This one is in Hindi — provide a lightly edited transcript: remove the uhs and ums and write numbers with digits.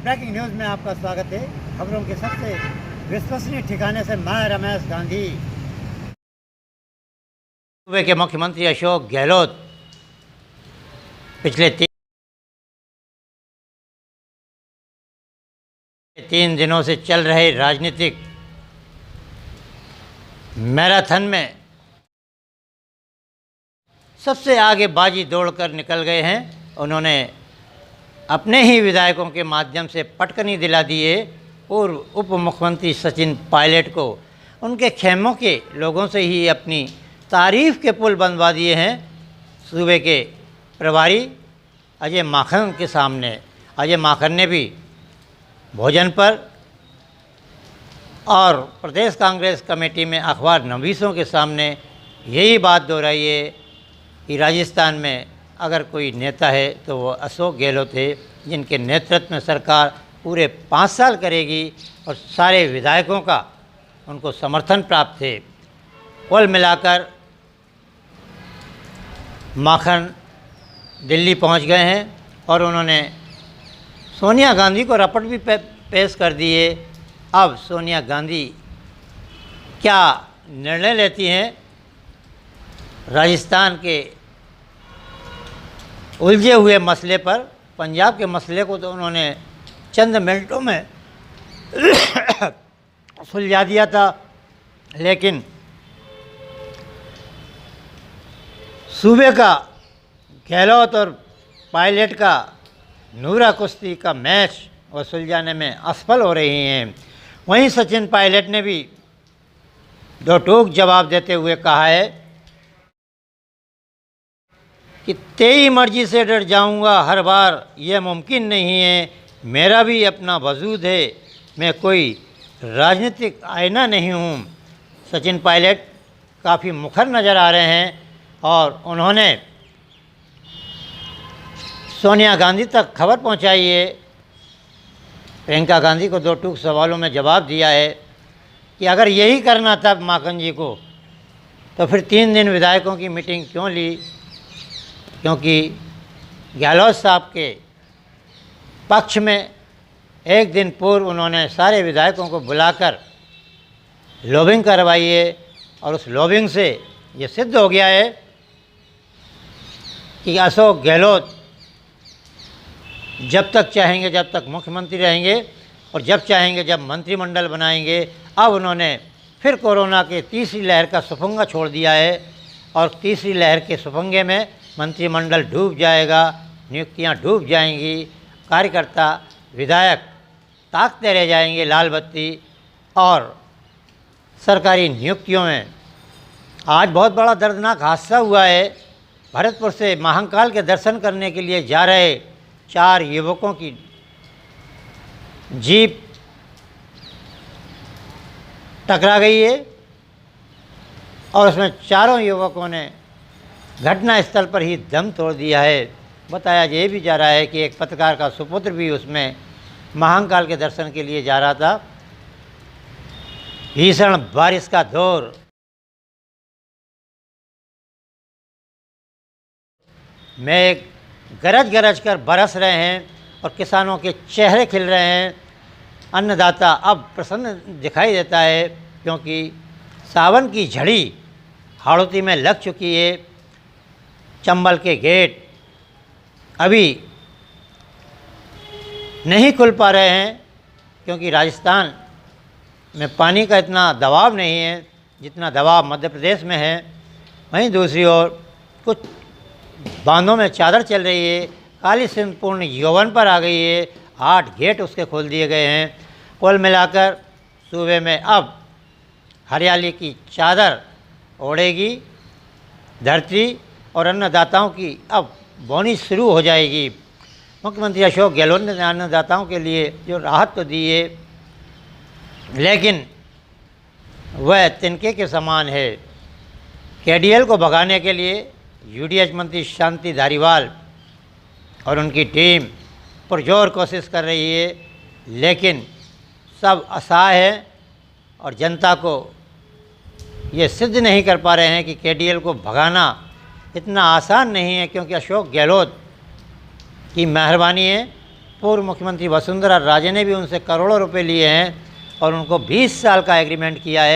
ब्रेकिंग न्यूज़ में आपका स्वागत है। खबरों के सबसे विश्वसनीय ठिकाने से मैं रमेश गांधी। सूबे के मुख्यमंत्री अशोक गहलोत पिछले तीन दिनों से चल रहे राजनीतिक मैराथन में सबसे आगे बाजी दौड़कर निकल गए हैं। उन्होंने अपने ही विधायकों के माध्यम से पटकनी दिला दिए पूर्व उप मुख्यमंत्री सचिन पायलट को। उनके खेमों के लोगों से ही अपनी तारीफ़ के पुल बनवा दिए हैं। सूबे के प्रभारी अजय माखन के सामने अजय माखन ने भी भोजन पर और प्रदेश कांग्रेस कमेटी में अखबार नवीसों के सामने यही बात दोहराई है कि राजस्थान में अगर कोई नेता है तो वो अशोक गहलोत है, जिनके नेतृत्व में सरकार पूरे 5 साल करेगी और सारे विधायकों का उनको समर्थन प्राप्त है। कुल मिलाकर माखन दिल्ली पहुंच गए हैं और उन्होंने सोनिया गांधी को रपट भी पेश कर दिए। अब सोनिया गांधी क्या निर्णय लेती हैं राजस्थान के उलझे हुए मसले पर। पंजाब के मसले को तो उन्होंने चंद मिनटों में सुलझा दिया था, लेकिन सूबे का गहलोत और पायलट का नूरा कुश्ती का मैच और सुलझाने में असफल हो रही हैं। वहीं सचिन पायलट ने भी दो टूक जवाब देते हुए कहा है कि तेरी मर्जी से डर जाऊंगा हर बार, यह मुमकिन नहीं है। मेरा भी अपना वजूद है, मैं कोई राजनीतिक आईना नहीं हूँ। सचिन पायलट काफ़ी मुखर नज़र आ रहे हैं और उन्होंने सोनिया गांधी तक खबर पहुंचाई है। प्रियंका गांधी को दो टूक सवालों में जवाब दिया है कि अगर यही करना था माखन जी को तो फिर 3 दिन विधायकों की मीटिंग क्यों ली, क्योंकि गहलोत साहब के पक्ष में एक दिन पूर्व उन्होंने सारे विधायकों को बुलाकर लॉबिंग करवाई है और उस लॉबिंग से ये सिद्ध हो गया है कि अशोक गहलोत जब तक चाहेंगे जब तक मुख्यमंत्री रहेंगे और जब चाहेंगे जब मंत्रिमंडल बनाएंगे। अब उन्होंने फिर कोरोना के तीसरी लहर का सुफंगा छोड़ दिया है और तीसरी लहर के सुफंगे में मंत्रिमंडल डूब जाएगा, नियुक्तियां डूब जाएंगी, कार्यकर्ता विधायक ताकते रह जाएंगे लाल बत्ती। और सरकारी नियुक्तियों में आज बहुत बड़ा दर्दनाक हादसा हुआ है। भरतपुर से महाकाल के दर्शन करने के लिए जा रहे 4 युवकों की जीप टकरा गई है और उसमें चारों युवकों ने घटना स्थल पर ही दम तोड़ दिया है। बताया ये भी जा रहा है कि एक पत्रकार का सुपुत्र भी उसमें महाकाल के दर्शन के लिए जा रहा था। भीषण बारिश का दौर मेघ गरज गरज कर बरस रहे हैं और किसानों के चेहरे खिल रहे हैं। अन्नदाता अब प्रसन्न दिखाई देता है क्योंकि सावन की झड़ी हाड़ौती में लग चुकी है। चंबल के गेट अभी नहीं खुल पा रहे हैं क्योंकि राजस्थान में पानी का इतना दबाव नहीं है जितना दबाव मध्य प्रदेश में है। वहीं दूसरी ओर कुछ बांधों में चादर चल रही है, काली सिंध पूर्ण यौवन पर आ गई है। 8 गेट उसके खोल दिए गए हैं। कुल मिलाकर सूबे में अब हरियाली की चादर ओढ़ेगी धरती और अन्नदाताओं की अब बोनी शुरू हो जाएगी। मुख्यमंत्री अशोक गहलोत ने अन्नदाताओं के लिए जो राहत तो दी है, लेकिन वह तिनके के समान है। केडीएल को भगाने के लिए यूडीएच मंत्री शांति धारीवाल और उनकी टीम पुरजोर कोशिश कर रही है, लेकिन सब असहाय है और जनता को ये सिद्ध नहीं कर पा रहे हैं कि केडीएल को भगाना इतना आसान नहीं है, क्योंकि अशोक गहलोत की मेहरबानी है पूर्व मुख्यमंत्री वसुंधरा राजे ने भी उनसे करोड़ों रुपए लिए हैं और उनको 20 साल का एग्रीमेंट किया है।